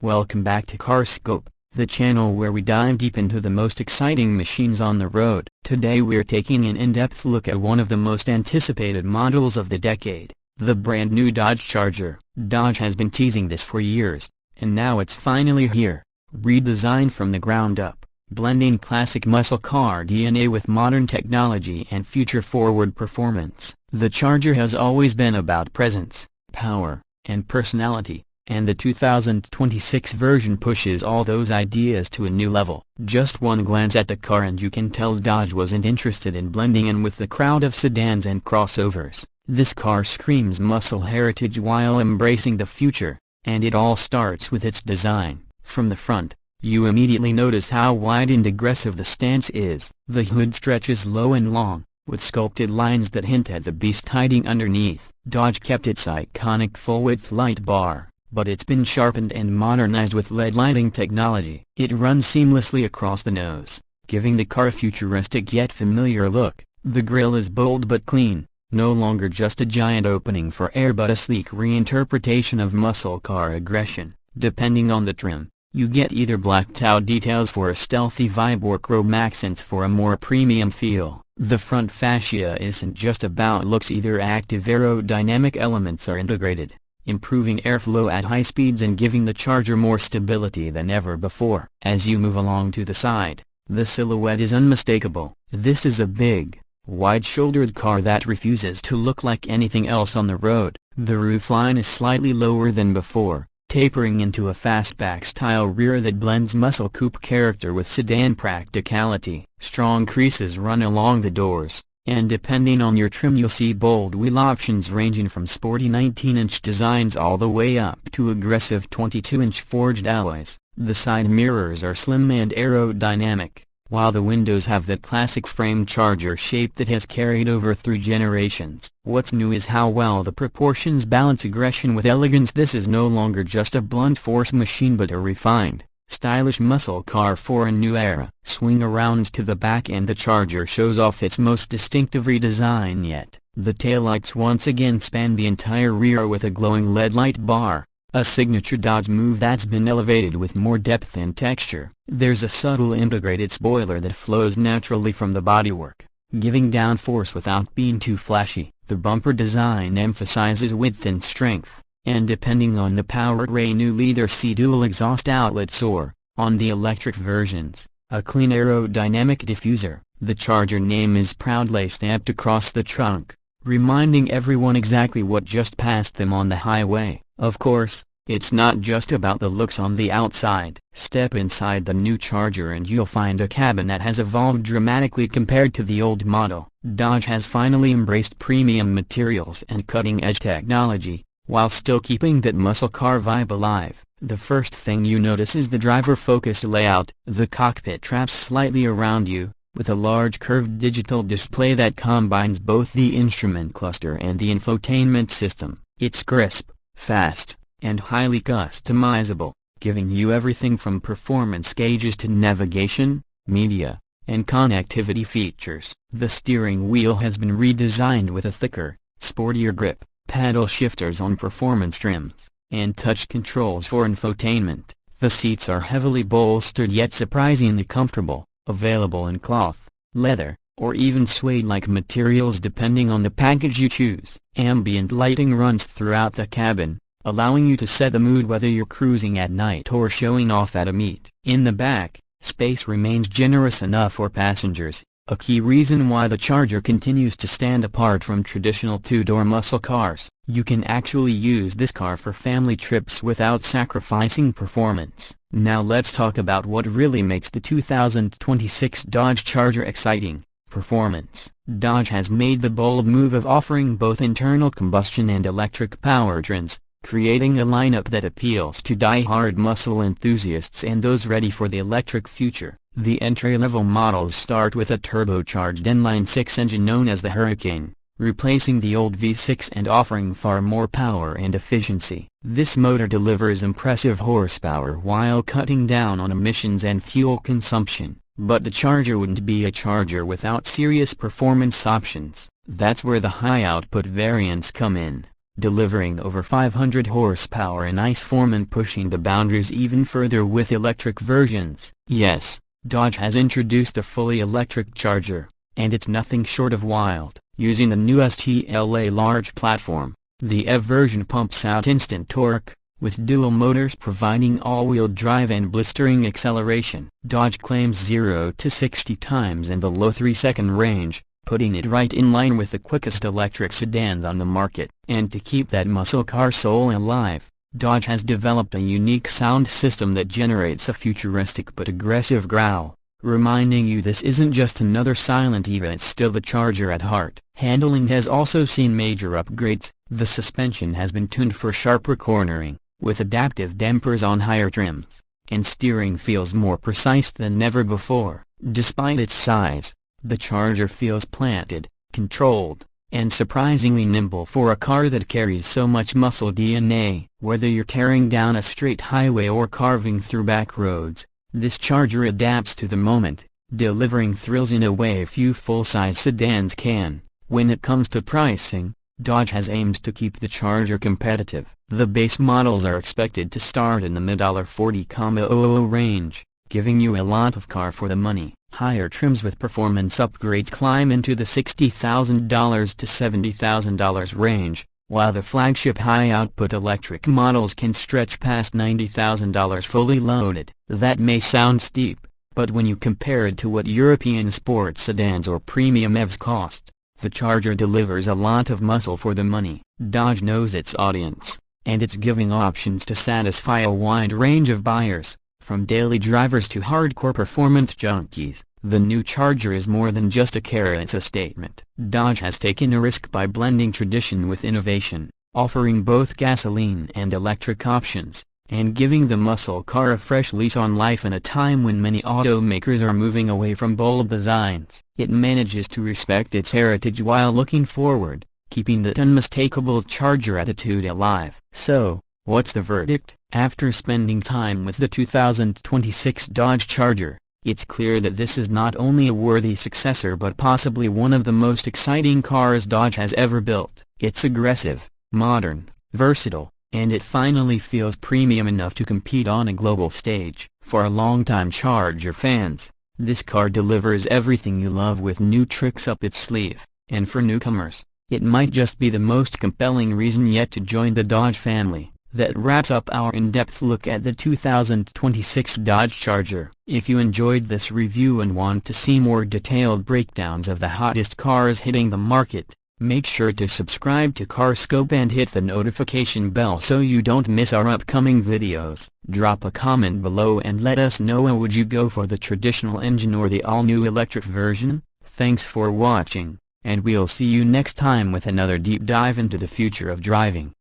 Welcome back to CarScope, the channel where we dive deep into the most exciting machines on the road. Today we're taking an in-depth look at one of the most anticipated models of the decade, the brand new Dodge Charger. Dodge has been teasing this for years, and now it's finally here. Redesigned from the ground up, blending classic muscle car DNA with modern technology and future-forward performance, the Charger has always been about presence, power, and personality, and the 2026 version pushes all those ideas to a new level. Just one glance at the car and you can tell Dodge wasn't interested in blending in with the crowd of sedans and crossovers. This car screams muscle heritage while embracing the future, and it all starts with its design. From the front, you immediately notice how wide and aggressive the stance is. The hood stretches low and long, with sculpted lines that hint at the beast hiding underneath. Dodge kept its iconic full-width light bar, but it's been sharpened and modernized with LED lighting technology. It runs seamlessly across the nose, giving the car a futuristic yet familiar look. The grille is bold but clean, no longer just a giant opening for air but a sleek reinterpretation of muscle car aggression. Depending on the trim, you get either blacked-out details for a stealthy vibe or chrome accents for a more premium feel. The front fascia isn't just about looks either. Active aerodynamic elements are integrated, improving airflow at high speeds and giving the Charger more stability than ever before. As you move along to the side, the silhouette is unmistakable. This is a big, wide-shouldered car that refuses to look like anything else on the road. The roofline is slightly lower than before, tapering into a fastback-style rear that blends muscle coupe character with sedan practicality. Strong creases run along the doors, and depending on your trim you'll see bold wheel options ranging from sporty 19-inch designs all the way up to aggressive 22-inch forged alloys. The side mirrors are slim and aerodynamic, while the windows have that classic frame Charger shape that has carried over through generations. What's new is how well the proportions balance aggression with elegance. This is no longer just a blunt force machine but a refined, stylish muscle car for a new era. Swing around to the back and the Charger shows off its most distinctive redesign yet. The taillights once again span the entire rear with a glowing LED light bar, a signature Dodge move that's been elevated with more depth and texture. There's a subtle integrated spoiler that flows naturally from the bodywork, giving downforce without being too flashy. The bumper design emphasizes width and strength, and depending on the powertrain you'll either see dual exhaust outlets or, on the electric versions, a clean aerodynamic diffuser. The Charger name is proudly stamped across the trunk, reminding everyone exactly what just passed them on the highway. Of course, it's not just about the looks on the outside. Step inside the new Charger and you'll find a cabin that has evolved dramatically compared to the old model. Dodge has finally embraced premium materials and cutting-edge technology, while still keeping that muscle car vibe alive. The first thing you notice is the driver-focused layout. The cockpit traps slightly around you, with a large curved digital display that combines both the instrument cluster and the infotainment system. It's crisp, fast, and highly customizable, giving you everything from performance gauges to navigation, media, and connectivity features. The steering wheel has been redesigned with a thicker, sportier grip, paddle shifters on performance trims, and touch controls for infotainment. The seats are heavily bolstered yet surprisingly comfortable, available in cloth, leather, or even suede-like materials depending on the package you choose. Ambient lighting runs throughout the cabin, allowing you to set the mood whether you're cruising at night or showing off at a meet. In the back, space remains generous enough for passengers, a key reason why the Charger continues to stand apart from traditional two-door muscle cars. You can actually use this car for family trips without sacrificing performance. Now let's talk about what really makes the 2026 Dodge Charger exciting: performance. Dodge has made the bold move of offering both internal combustion and electric powertrains, creating a lineup that appeals to die-hard muscle enthusiasts and those ready for the electric future. The entry-level models start with a turbocharged inline-six engine known as the Hurricane, replacing the old V6 and offering far more power and efficiency. This motor delivers impressive horsepower while cutting down on emissions and fuel consumption. But the Charger wouldn't be a Charger without serious performance options. That's where the high-output variants come in. delivering over 500 horsepower in ice form and pushing the boundaries even further with electric versions. Yes, Dodge has introduced a fully electric Charger, and it's nothing short of wild. Using the new STLA large platform, the EV version pumps out instant torque, with dual motors providing all-wheel drive and blistering acceleration. Dodge claims 0 to 60 times in the low 3-second range, putting it right in line with the quickest electric sedans on the market. And to keep that muscle car soul alive, Dodge has developed a unique sound system that generates a futuristic but aggressive growl, reminding you this isn't just another silent EV, it's still the Charger at heart. Handling has also seen major upgrades. The suspension has been tuned for sharper cornering, with adaptive dampers on higher trims, and steering feels more precise than ever before. Despite its size, the Charger feels planted, controlled, and surprisingly nimble for a car that carries so much muscle DNA. Whether you're tearing down a straight highway or carving through back roads, this Charger adapts to the moment, delivering thrills in a way few full-size sedans can. When it comes to pricing, Dodge has aimed to keep the Charger competitive. The base models are expected to start in the mid-$40,000 range, giving you a lot of car for the money. Higher trims with performance upgrades climb into the $60,000 to $70,000 range, while the flagship high-output electric models can stretch past $90,000 fully loaded. That may sound steep, but when you compare it to what European sports sedans or premium EVs cost, the Charger delivers a lot of muscle for the money. Dodge knows its audience, and it's giving options to satisfy a wide range of buyers, from daily drivers to hardcore performance junkies. The new Charger is more than just a car, it's a statement. Dodge has taken a risk by blending tradition with innovation, offering both gasoline and electric options, and giving the muscle car a fresh lease on life in a time when many automakers are moving away from bold designs. It manages to respect its heritage while looking forward, keeping that unmistakable Charger attitude alive. So, what's the verdict? After spending time with the 2026 Dodge Charger, it's clear that this is not only a worthy successor but possibly one of the most exciting cars Dodge has ever built. It's aggressive, modern, versatile, and it finally feels premium enough to compete on a global stage. For longtime Charger fans, this car delivers everything you love with new tricks up its sleeve, and for newcomers, it might just be the most compelling reason yet to join the Dodge family. That wraps up our in-depth look at the 2026 Dodge Charger. If you enjoyed this review and want to see more detailed breakdowns of the hottest cars hitting the market, make sure to subscribe to CarScope and hit the notification bell so you don't miss our upcoming videos. Drop a comment below and let us know, would you go for the traditional engine or the all-new electric version? Thanks for watching, and we'll see you next time with another deep dive into the future of driving.